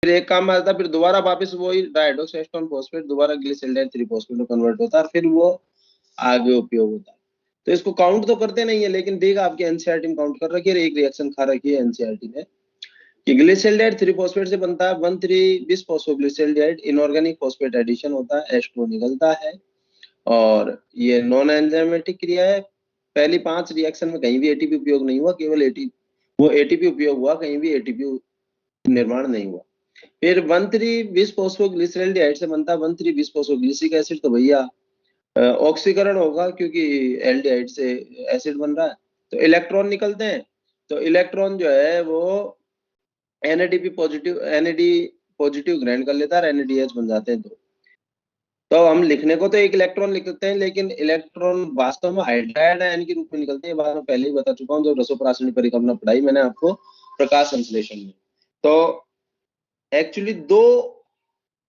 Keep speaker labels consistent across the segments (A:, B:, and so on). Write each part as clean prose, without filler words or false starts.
A: फिर एक काम में आता है, फिर दोबारा वापस वही डायहैड्रोक्सेस्टोन फॉस्फेट दोबारा ग्लिसरॉल्डिहाइड 3-फॉस्फेट में कन्वर्ट होता है और फिर वो आगे उपयोग होता है। तो इसको काउंट तो करते नहीं है, लेकिन देख आपके एनसीईआरटी में काउंट कर रखी है, एक रिएक्शन खा रखी है एनसीईआरटी ने कि ग्लिसरॉल्डिहाइड 3-फॉस्फेट से बनता है 1,3-बिस-फॉस्फोग्लिसरॉल्डिहाइड, इनऑर्गेनिक फॉस्फेट एडिशन होता है, H2O निकलता है और ये नॉन एंजाइमेटिक क्रिया है। पहली 5 रिएक्शन में कहीं भी एटीपी उपयोग नहीं हुआ, केवल एटीपी उपयोग हुआ, कहीं भी एटीपी निर्माण नहीं हुआ। फिर 1,3-बिस-फॉस्फोग्लिसरॉल्डिहाइड से बनता है 1,3-बिस-फॉस्फोग्लिसिक एसिड, तो भैया ऑक्सीकरण होगा क्योंकि एल्डिहाइड से एसिड बन रहा है, तो इलेक्ट्रॉन निकलते हैं। तो इलेक्ट्रॉन जो है वो NADP पॉजिटिव NAD पॉजिटिव ग्रहण कर लेता है, NADH बन जाते हैं। तो हम लिखने को तो एक इलेक्ट्रॉन लिखते हैं, लेकिन इलेक्ट्रॉन वास्तव में हाइड्राइड आयन के रूप में निकलते हैं। बात मैं पहले ही बता चुका हूँ, जब रसोपरासनी परिक्रमणा पढ़ाई मैंने आपको प्रकाश संश्लेषण में। तो एक्चुअली 2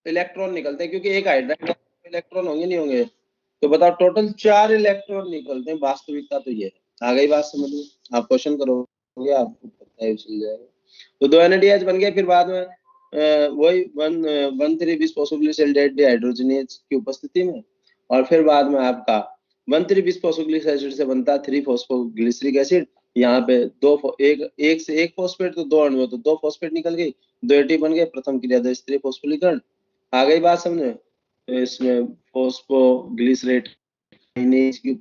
A: इलेक्ट्रॉन निकलते हैं, क्योंकि एक हाइड्राइड इलेक्ट्रॉन होंगे नहीं होंगे, तो बताओ टोटल 4 इलेक्ट्रॉन निकलते हैं। वास्तविकता तो ये है। आ गई बात समझ में? आप क्वेश्चन करोगे आपको पता है चल जाएगा। तो 2 NADH बन गए, फिर बाद में वही 1,3-बिस-फॉस्फोग्लिसरॉल्डिहाइड डिहाइड्रोजनेज की उपस्थिति में, और फिर बाद में आपका 1,3-बिस-फॉस्फोग्लिसरॉल एसिड से बनता है 3-फॉस्फोग्लिसरिक एसिड। यहाँ पे एक से एक फॉस्फेट, तो 2 अणु, तो 2 फॉस्फेट निकल गई, 2 एटीपी बन गए, प्रथम क्रिया स्थिर फॉस्फोलीकरण। आ गई बात समझ में? तो इसमें फॉस्फोग्लिसरेट की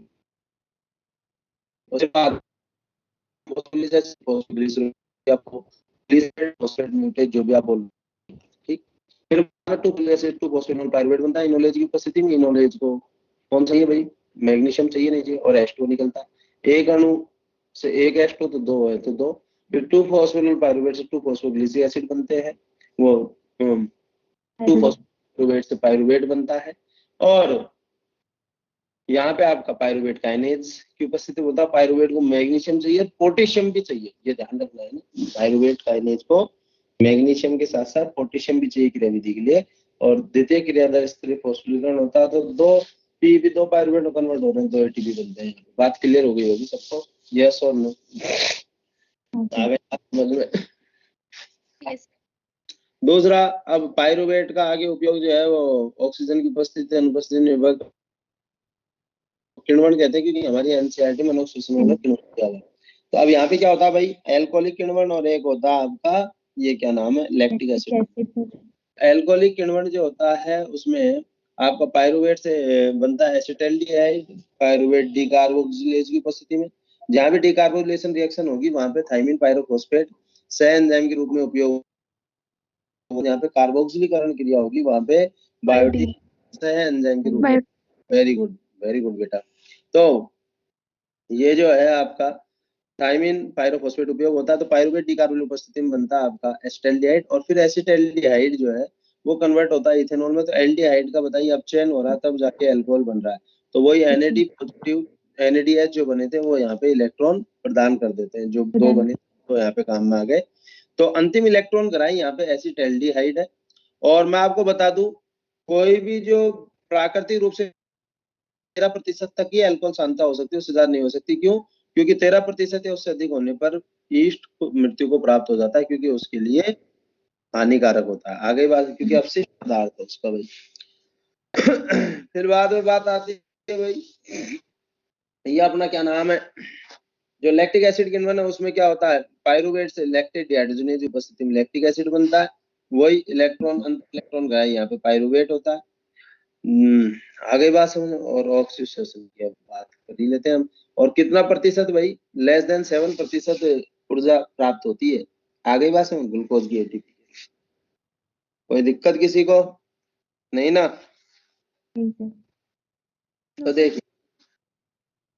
A: उसके बाद फॉस्फेट म्यूटेट जो भी आप बोल, ठीक। फिर 2 पायरुवेट बनता है इनोलेज की उपस्थिति में। इनोलेज को कौन चाहिए भाई? मैग्नीशियम चाहिए, नहीं चाहिए, और H2O निकलता है। एक अणु से एक H2O, तो 2 है तो 2। फिर 2 पायरुवेट से 2-फॉस्फोग्लिसरिक एसिड बनते हैं, वो 2 से पायरुवेट बनता है। और यहाँ पे आपका पायरुवेट काइनेज की उपस्थिति होता है। पायरुवेट को मैग्नीशियम चाहिए, पोटेशियम भी चाहिए, ये ध्यान रखना है ना। पायरुवेट काइनेज को मैग्नीशियम के साथ साथ पोटेशियम भी चाहिए क्रियाविधि के लिए। और द्वितीय क्रियाधार स्थिर फॉस्फोलीकरण होता है, तो 2 पायरुवेट कन्वर्ट हो रहे हैं, 2 एटीपी बनते हैं। बात क्लियर हो गई होगी सबको? यस और नो? समझ में? दूसरा, अब पायरुवेट का आगे उपयोग जो है वो ऑक्सीजन की उपस्थिति अनुपस्थिति निर्भर किण्वन कहते हैं, क्योंकि हमारी एनसीईआरटी में किण्वन किया है। तो अब यहाँ पे क्या होता है भाई? एल्कोहलिक किण्वन और एक होता है आपका, ये क्या नाम है, लैक्टिक एसिड। एल्कोहलिक किण्वन जो होता है उसमें आपका पायरुवेट से बनता है एसिटाल्डिहाइड, पायरुवेट डीकार्बोक्सिलेज की उपस्थिति में। जहाँ भी डीकार्बोक्सिलेशन रिएक्शन होगी वहां पे थाइमिन पायरोफॉस्फेट सह एंजाइम के रूप में उपयोग, यहाँ पे कार्बोक्सिलीकरण क्रिया होगी, वहां पे बायोटिक सह एंजाइम के रूप में। वेरी गुड बेटा। तो ये जो है आपका थाइमिन पायरोफॉस्फेट उपयोग होता है, तो पायरुवेट डीकार्बोनिल उपस्थिति में बनता है आपका एसिटाल्डिहाइड, और फिर एसिटाल्डिहाइड जो है वो कन्वर्ट होता है इथेनॉल में। तो एल्डिहाइड का बताइए अब चयन हो रहा है, तब जाके अल्कोहल बन रहा है। तो वही NAD पॉजिटिव NADH जो बने थे वो यहाँ पे इलेक्ट्रॉन प्रदान कर देते हैं, जो 2 बने तो यहाँ पे काम में आ गए। तो अंतिम इलेक्ट्रॉन ग्राही यहाँ पे एसिटाल्डिहाइड है। और मैं आपको बता दूं, कोई भी जो प्राकृतिक रूप से 13% तक ही अल्कोहल सांद्रता हो सकती है, उससे ज्यादा नहीं हो सकती। क्यों? क्योंकि 13% या उससे अधिक होने पर ईस्ट मृत्यु को प्राप्त हो जाता है, क्योंकि उसके लिए हानिकारक होता है। आगे बात, क्योंकि अपशिष्ट पदार्थ है उसका भाई। फिर बाद में बात आती है भाई, ये अपना क्या नाम है, जो लैक्टिक एसिड किण्वन है उसमें क्या होता है? पायरुवेट से लैक्टेट डिहाइड्रोजनेज की उपस्थिति में लैक्टिक एसिड बनता है। वही इलेक्ट्रॉन का यहाँ पे पायरुवेट होता है। आगे बात समझ। और ऑक्सीडेशन की बात कर ही लेते हैं हम। और कितना प्रतिशत भाई? लेस देन 7% ऊर्जा प्राप्त होती है। आगे बात समझ। ग्लूकोज की एटीपी। कोई दिक्कत किसी को? नहीं ना? तो देखिए,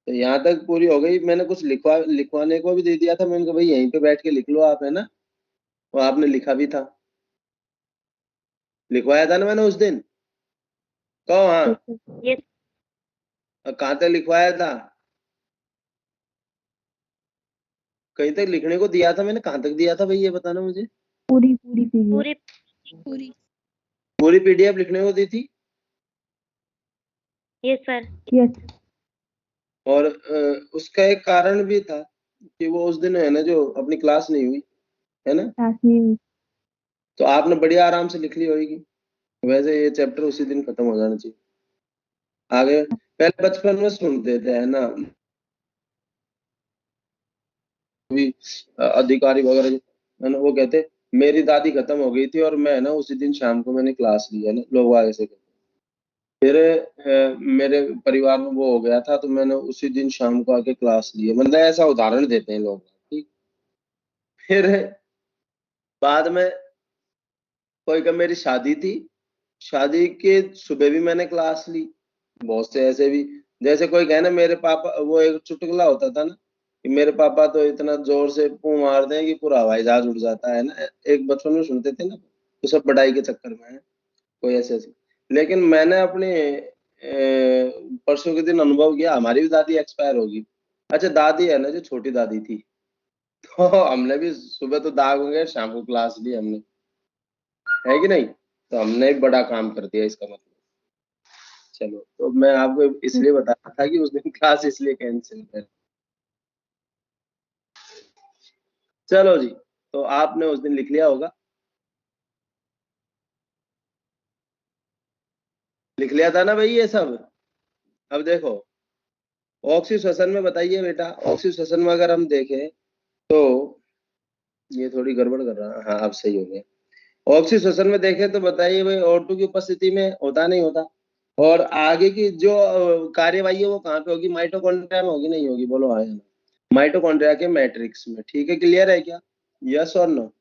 A: तो यहाँ तक पूरी हो गई। मैंने कुछ लिखवाने को भी दे दिया था, मैंने कहा भाई यहीं पे बैठ के लिख लो आप, है ना? और आपने लिखा भी था, लिखवाया था ना मैंने उस दिन? कहो हाँ। कहाँ तक लिखवाया था? कहीं तक लिखने को दिया था मैंने? कहाँ तक दिया था भाई, ये बताना मुझे।
B: पूरी
A: PDF लिखने को दी थी।
B: Yes sir. यस।
A: और उसका एक कारण भी था कि वो उस दिन है ना जो अपनी क्लास नहीं हुई, है ना?
B: क्लास नहीं हुई।
A: तो आपने बढ़िया आराम से लिख ली होगी। वैसे ये चैप्टर उसी दिन खत्म हो जाना चाहिए। आगे पहले बचपन में सुनते थे है ना, भी अधिकारी वगैरह है ना, वो कहते मेरी दादी खत्म हो गई थी और मैं ना उसी दिन शाम को मैंने क्लास ली है ना, लोग आगे से कहते। फिर मेरे परिवार में वो हो गया था तो मैंने उसी दिन शाम को आके क्लास ली है, मतलब ऐसा उदाहरण देते हैं लोग, ठीक। फिर बाद में कोई का मेरी शादी थी, शादी के सुबह भी मैंने क्लास ली। बहुत से ऐसे भी, जैसे कोई कहे ना मेरे पापा, वो एक चुटकुला होता था ना कि मेरे पापा तो इतना जोर से पू मारते हैं कि पूरा हवाई जहाज उड़ जाता है ना, एक बचपन में सुनते थे ना, तो सब बड़ाई के चक्कर में है कोई ऐसे ऐसे। लेकिन मैंने अपने परसों के दिन अनुभव किया, हमारी भी दादी एक्सपायर होगी। अच्छा दादी है ना जो छोटी दादी थी, तो हमने भी सुबह तो दाग हो गए, शाम को क्लास ली हमने, है कि नहीं, तो हमने भी बड़ा काम कर दिया इसका मतलब। चलो तो मैं आपको इसलिए बता रहा था कि उस दिन क्लास इसलिए कैंसिल कर। चलो जी, तो आपने उस दिन लिख लिया होगा, लिख लिया था ना भाई ये सब। अब देखो ऑक्सी में बताइए बेटा, ऑक्सी में अगर हम देखें तो ये थोड़ी गड़बड़ कर रहा है, हाँ अब सही हो गया। ऑक्सी में देखें तो बताइए भाई O2 की उपस्थिति में होता नहीं होता, और आगे की जो कार्यवाही है वो कहाँ पे होगी, माइटोकॉन्ड्रिया में होगी नहीं होगी, बोलो हाँ या ना। माइटोकॉन्ड्रिया के मैट्रिक्स में, ठीक है, क्लियर है क्या, यस और नो।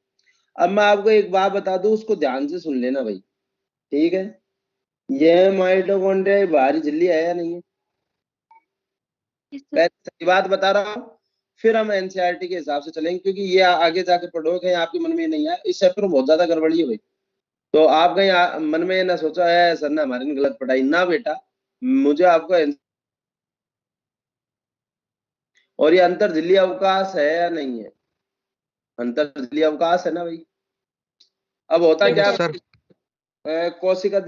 A: अब मैं आपको एक बात बता दूं, उसको ध्यान से सुन लेना भाई, ठीक है। ये माइटोकॉन्ड्रिया बाहरी झिल्ली है या नहीं है, पहले सही बात बता रहा हूँ, फिर हम एनसीईआरटी के हिसाब से चलेंगे, क्योंकि ये आगे जाके पढ़ोगे आपके मन में नहीं आया, इस चैप्टर में बहुत ज्यादा गड़बड़ी है भाई। तो आप कहीं मन में ना सोचा है सर ने हमारे ने गलत पढ़ाई ना बेटा, मुझे आपको और ये अंतर झिल्ली अवकाश है या नहीं है, अंतर झिल्ली अवकाश है ना भाई। अब होता क्या
B: सर
A: कोशिका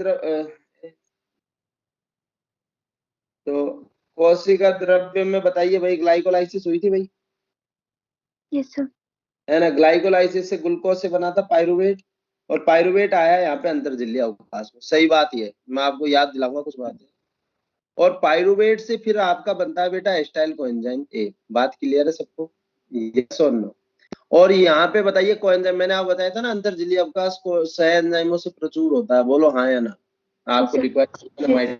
A: तो कोशिका द्रव्य में बताइए भाई, ग्लाइकोलाइसिस हुई थी भाई,
B: यस सर।
A: है ना, ग्लाइकोलाइसिस से ग्लूकोज से बना था पायरुवेट, और पायरुवेट आया यहाँ पे अंतर्जलीय अवकाश में, सही बात ये है, मैं आपको याद दिलाऊंगा कुछ बातें। और पायरुवेट से फिर आपका बनता है बेटा एस्टाइल कोएंजाइम ए, बात क्लियर है सबको, यस और नो। और यहाँ पे बताइए कोएंजाइम, मैंने आपको बताया था ना अंतर्जलीय अवकाश को सह एंजाइमों से प्रचुर होता है, बोलो हाँ या ना, आपको रिक्वायर्ड।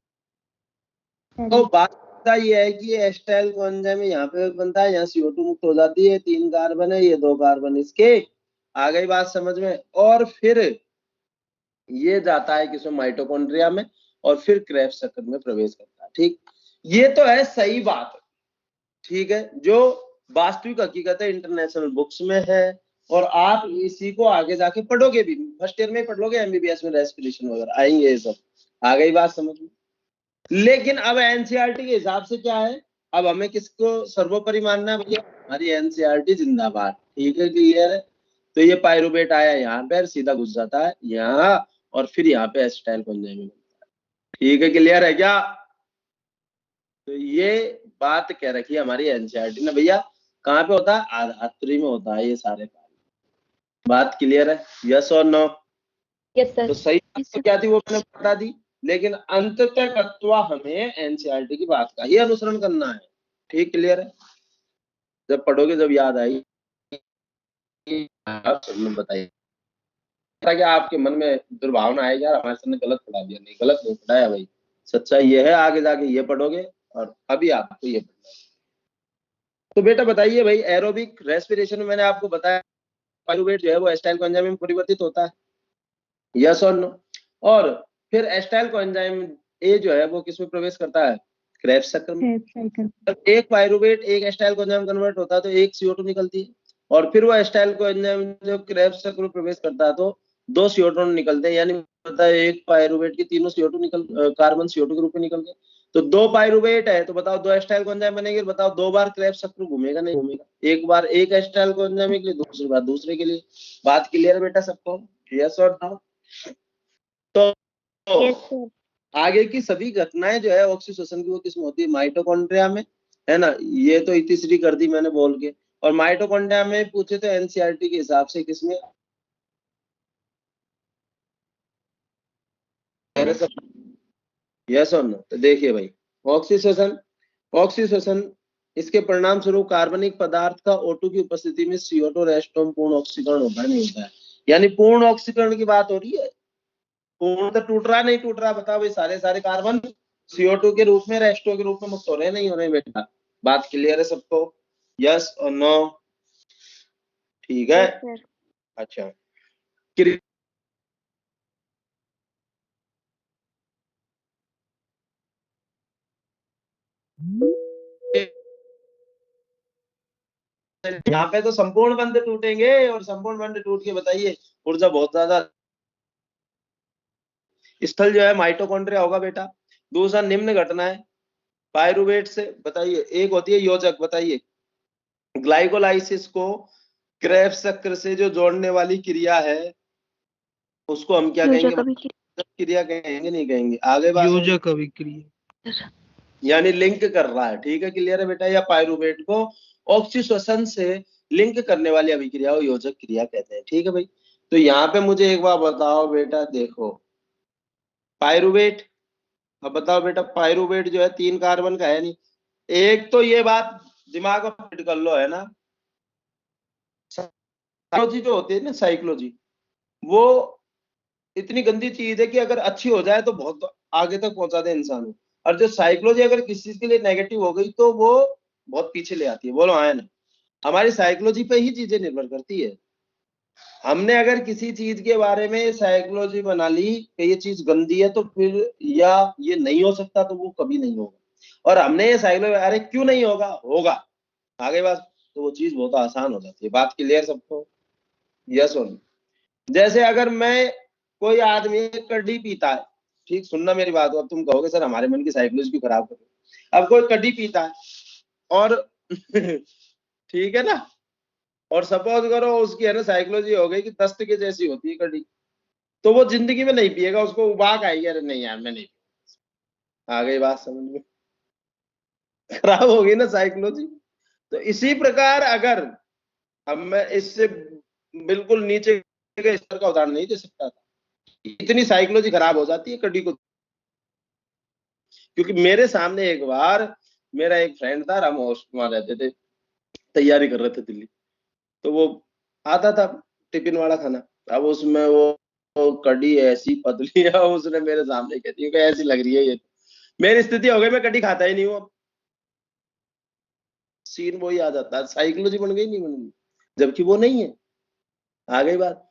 A: तो बात ये है कि ये एस्टाइल कोएंजाइम यहाँ पे बनता है, यहाँ CO2 मुक्त हो जाती है, 3 कार्बन है, ये 2 कार्बन इसके, आ गई बात समझ में। और फिर ये जाता है किसमें, माइटोकॉन्ड्रिया में, और फिर क्रेब्स चक्र में प्रवेश करता है, ठीक। ये तो है सही बात, ठीक है, जो वास्तविक हकीकत है, इंटरनेशनल बुक्स में है, और आप इसी को आगे जाके पढ़ोगे भी, फर्स्ट ईयर में पढ़ लोगे, MBBS में रेस्पिरेशन वगैरह आएंगे ये सब, आ गई बात समझ में। लेकिन अब एनसीईआरटी के हिसाब से क्या है, अब हमें किसको सर्वोपरि मानना है भैया, हमारी एनसीईआरटी जिंदाबाद, ठीक है, क्लियर है। तो ये पायरुवेट आया यहाँ पे, सीधा घुस जाता है यहाँ, और फिर यहाँ पे एसिटाइल कोएंजाइम में, ठीक है, क्लियर है क्या। तो ये बात कह रखी है हमारी एनसीईआरटी ने भैया, कहाँ पे होता है, आधात्री में होता है ये सारे कार्य, बात क्लियर है, यस और नो।
B: Yes sir.
A: तो सही बात तो क्या थी वो मैंने बता दी, लेकिन अंततः तत्वा हमें एनसीईआरटी की बात का ही अनुसरण करना है, ठीक, क्लियर है। जब पढ़ोगे जब याद आई आप बताइए, ताकि आपके मन में दुर्भावना आए यार हमारे सर ने गलत पढ़ा दिया, नहीं गलत नहीं पढ़ाया भाई, सच्चाई ये है, आगे जाके ये पढ़ोगे और अभी आपको ये पढ़ना है। तो बेटा बताइए भाई, एरोबिक रेस्पिरेशन में मैंने आपको बताया पायरुवेट जो है वो एसिटाइल कोएंजाइम में परिवर्तित होता है, यस और नो। और फिर एसिटाइल कोएंजाइम ए जो है वो किसमें प्रवेश करता है, क्रेब्स चक्र में। एक पायरुवेट एक एसिटाइल कोएंजाइम कन्वर्ट होता है तो एक CO2 निकलती है, और फिर वो एसिटाइल कोएंजाइम जो क्रेब्स चक्र में प्रवेश करता है तो 2 CO2 निकलते हैं, यानी होता है एक पायरुवेट की तीनों CO2 कार्बन CO2 के रूप में निकल गए। तो 2 पायरुवेट है तो बताओ 2 एसिटाइल कोएंजाइम बनेंगे, बताओ 2 बार क्रेब्स चक्र घूमेगा नहीं घूमेगा, एक बार एक एसिटाइल कोएंजाइम के लिए, दूसरी बार दूसरे के लिए, बात क्लियर है बेटा सबको, यस और नो। तो आगे की सभी घटनाएं जो है ऑक्सीडेशन की वो किसमें होती है, माइटोकॉन्ड्रिया में, है ना, ये तो तीसरी कर दी मैंने बोल के। और माइटोकॉन्ड्रिया में पूछे तो एनसीईआरटी के हिसाब से किसमें, मेरे सब यस और नो। तो देखिए भाई, ऑक्सीशोषण, ऑक्सीशोषण इसके परिणाम स्वरूप कार्बनिक पदार्थ का O2 की उपस्थिति में CO2 और H पूर्ण ऑक्सीकरण होता है, नहीं होता है? यानी पूर्ण ऑक्सीकरण की बात हो रही है। पूर्ण तो टूट रहा नहीं टूट रहा, बताओ भाई, सारे कार्बन CO2 के रूप में और H2 के रूप में मुक्त हो रहे नहीं हो रहे बेटा? बात क्लियर है सबको? यस और नो? ठीक है। अच्छा, यहाँ पे तो संपूर्ण बंध टूटेंगे, और संपूर्ण बंध टूट के बताइए ऊर्जा बहुत ज्यादा। स्थल जो है माइटोकॉन्ड्रिया होगा बेटा। दूसरा निम्न घटना है पायरुवेट से, बताइए। एक होती है योजक, बताइए। ग्लाइकोलाइसिस को क्रेब्स चक्र से जो जोड़ने वाली क्रिया है उसको हम क्या कहेंगे? क्रिया कहेंगे, नहीं कहेंगे? आगे बात
C: योजक अभिक्रिया,
A: यानी लिंक कर रहा है। ठीक है, क्लियर है बेटा? या पायरुवेट को ऑक्सीश्वसन से लिंक करने वाली अभिक्रिया को योजक क्रिया कहते हैं। ठीक है भाई। तो यहाँ पे मुझे एक बार बताओ बेटा, देखो पायरुवेट, अब बताओ बेटा, पायरुवेट जो है 3 कार्बन का है नहीं। एक तो ये बात दिमाग में फिट कर लो, है ना, साइक्लोजी जो होती है ना, साइक्लोजी, वो इतनी गंदी चीज है कि अगर अच्छी हो जाए तो बहुत आगे तक पहुंचा दे इंसान को, और जो साइकोलॉजी अगर किसी चीज के लिए नेगेटिव हो गई तो वो बहुत पीछे ले आती है। बोलो हाँ ना? हमारी साइकोलॉजी पे ही चीजें निर्भर करती है। हमने अगर किसी चीज के बारे में साइकोलॉजी बना ली कि ये चीज गंदी है, तो फिर या ये नहीं हो सकता, तो वो कभी नहीं होगा। और हमने ये साइकोलॉजी, अरे क्यों नहीं होगा, होगा आगे बात, तो वो चीज बहुत आसान हो जाती है। बात क्लियर सबको? यस और नो? जैसे अगर मैं, कोई आदमी कड्डी पीता है, ठीक, सुनना मेरी बात। अब तुम कहोगे सर हमारे मन की साइकोलॉजी क्यों खराब करो। अब कोई कड्डी पीता है और ठीक है ना, और सपोज करो उसकी है ना साइकोलॉजी हो गई कि दस्त के जैसी होती है कड्डी, तो वो जिंदगी में नहीं पिएगा, उसको उबाक आएगी, अरे नहीं यार मैं नहीं। आ गई बात समझ में? खराब हो गई ना साइकोलॉजी। तो इसी प्रकार अगर अब मैं इससे बिल्कुल नीचे के स्तर का उदाहरण नहीं दे सकता था, इतनी साइकोलॉजी खराब हो जाती है कड्डी को। क्योंकि मेरे सामने एक बार मेरा एक फ्रेंड था, हम वहां रहते थे, तैयारी कर रहे थे दिल्ली, तो वो आता था टिफिन वाला खाना। अब उसमें वो कड़ी ऐसी पतली है, उसने मेरे सामने कह दी ऐसी लग रही है ये। मेरी स्थिति हो गई, मैं कड़ी खाता ही नहीं हूँ। सीन वही आ जाता है, साइकोलॉजी बन गई, नहीं बन गई, जबकि वो नहीं है। आ गई बात?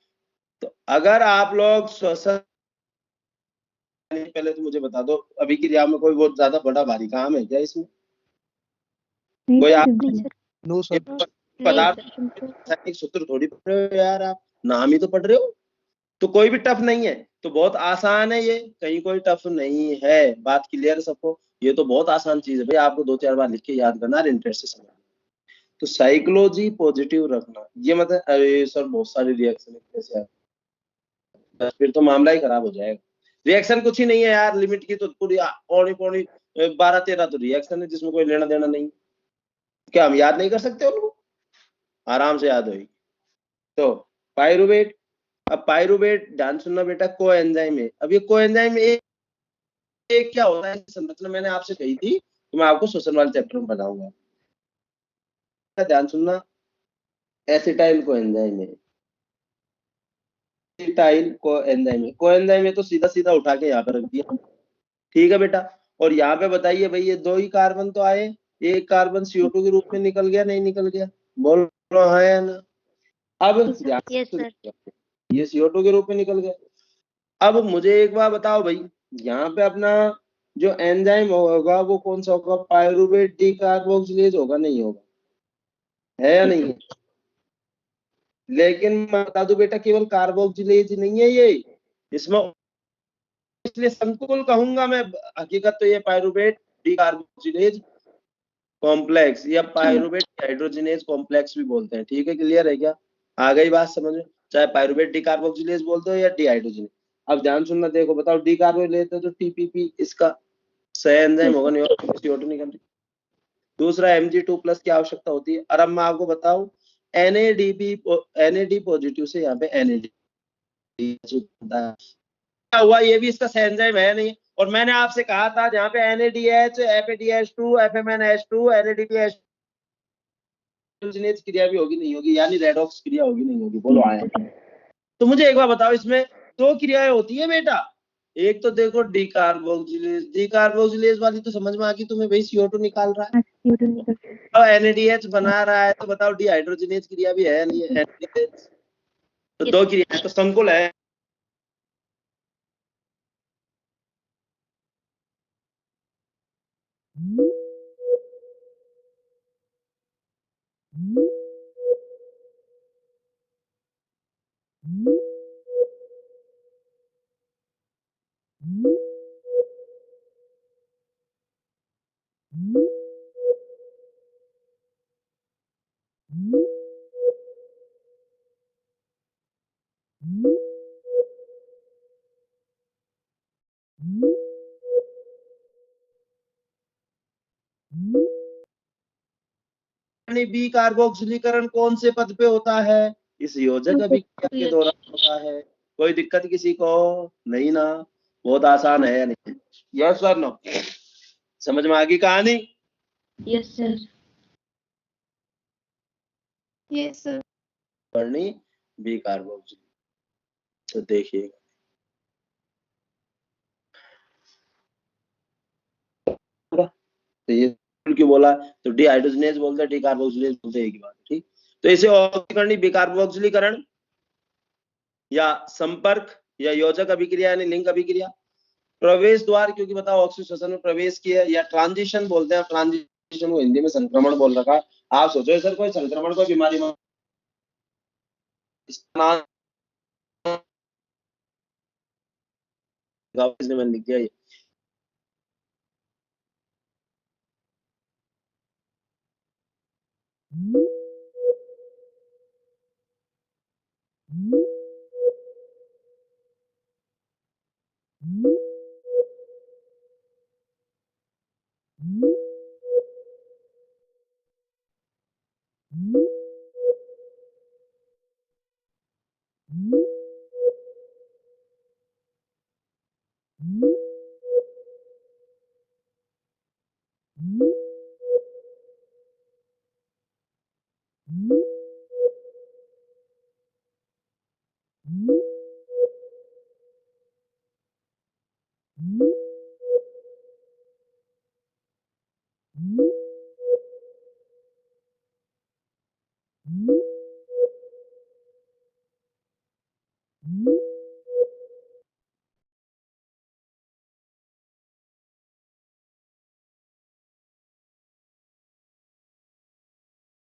A: तो अगर आप लोग श्वसन, पहले तो मुझे बता दो, अभी क्रिया में कोई बहुत ज्यादा बड़ा भारी काम है क्या इसमें? कोई आप पदार्थ सूत्र थोड़ी पढ़ रहे हो यार, आप नाम ही तो पढ़ रहे हो। तो कोई भी टफ नहीं है, तो बहुत आसान है ये, कहीं कोई टफ नहीं है। बात क्लियर है सबको? ये तो बहुत आसान चीज है भाई, आपको 2-4 बार लिख के याद करना है, इंटरेस्ट से समझना। तो साइकोलॉजी पॉजिटिव रखना, ये मतलब अरे सर बहुत सारे रिएक्शन कैसे, फिर तो मामला ही खराब हो जाएगा। रिएक्शन कुछ ही नहीं है यार, लिमिट की तो पूरी पौनी पौनी 12-13 तो रिएक्शन है जिसमें कोई लेना देना नहीं। क्या हम याद नहीं कर सकते उनको? आराम से याद होगी। तो पायरुवेट, अब पायरुवेट ध्यान सुनना बेटा, कोएंजाइम है। अब ये कोएंजाइम एक क्या होता है, संरचना मैंने आपसे कही थी, तो मैं आपको श्वसन वाले चैप्टर में बताऊंगा। ध्यान सुनना, एसिटाइल कोएंजाइम है, एसिटाइल कोएंजाइम है। कोएंजाइम है तो सीधा सीधा उठा के यहाँ पे रख दिया, ठीक है बेटा। और यहाँ पे बताइए भाई, ये 2 ही कार्बन तो आए, एक कार्बन CO2 के रूप में निकल गया, नहीं निकल गया? बोलो हाँ या ना? अब ये CO2 के रूप में निकल गया। अब मुझे एक बार बताओ भाई, यहाँ पे अपना जो एंजाइम होगा वो कौन सा होगा? पायरुवेट डीकार्बोक्सिलेज होगा, नहीं होगा? है या नहीं है? लेकिन मैं बता दूं बेटा, केवल कार्बोक्सिलेज नहीं है ये, इसमें इसलिए संकुल कहूंगा मैं, हकीकत तो ये पायरुवेट डीकार्बोक्सिलेज कॉम्प्लेक्स या पायरुवेट हाइड्रोजिनेज कॉम्प्लेक्स भी बोलते हैं। ठीक है, क्लियर है क्या? आ गई बात समझ में? चाहे पायरुवेट डीकार्बोक्सिलेज बोलते हो या डीहाइड्रोजिनेज। अब ध्यान सुनना, देखो बताओ, डीकार्बोक्सिलेज तो TPP इसका सह एंजाइम होगा, नहीं होगा? CO2 निकल रही। दूसरा Mg2+ की आवश्यकता होती है। और अब मैं आपको बताऊं, NAD पॉजिटिव से यहाँ पे NAD हुआ, ये भी इसका एंजाइम है नहीं। और मैंने आपसे कहा था जहाँ पे NADH, FADH2, FMNH2, NADPH क्रिया भी होगी नहीं होगी, यानी रेडॉक्स क्रिया होगी नहीं होगी, बोलो आए। तो मुझे एक बार बताओ, इसमें दो क्रियाएं होती है बेटा। एक तो देखो डीकार्बोक्सिलेज वाली तो समझ में आ गई तुम्हें भाई, CO2 निकाल रहा है। और NADH बना रहा है, तो बताओ डिहाइड्रोजनेज क्रिया भी है नहीं है? तो दो क्रियाएं तो संकुल है। बी कार्बोक्सिलीकरण कौन से पद पे होता है? इस योजक अभिक्रिया के दौरान होता है। कोई दिक्कत किसी को? नहीं ना, बहुत आसान है। नहीं, यस और नो? समझ में आ गई कहानी?
B: Yes sir. Yes sir.
A: पढ़नी बी कार्बोक्सिल। तो देखिए तो ये क्यों बोला, तो डिहाइड्रोजनेज बोलते हैं, डिकार्बोक्सिलेज बोलते हैं, एक ही बात है, ठीक। तो इसे ऑक्सीकरण, बिकार्बोक्सिलीकरण या संपर्क या योजक अभिक्रिया यानी लिंक अभिक्रिया, प्रवेश द्वार, क्योंकि बताओ ऑक्सीजन में प्रवेश किया, या ट्रांजिशन बोलते हैं। ट्रांजिशन को हिंदी में संक्रमण बोल रखा। आप सोचो सर कोई संक्रमण कोई बीमारी में मैंने लिख दिया ये।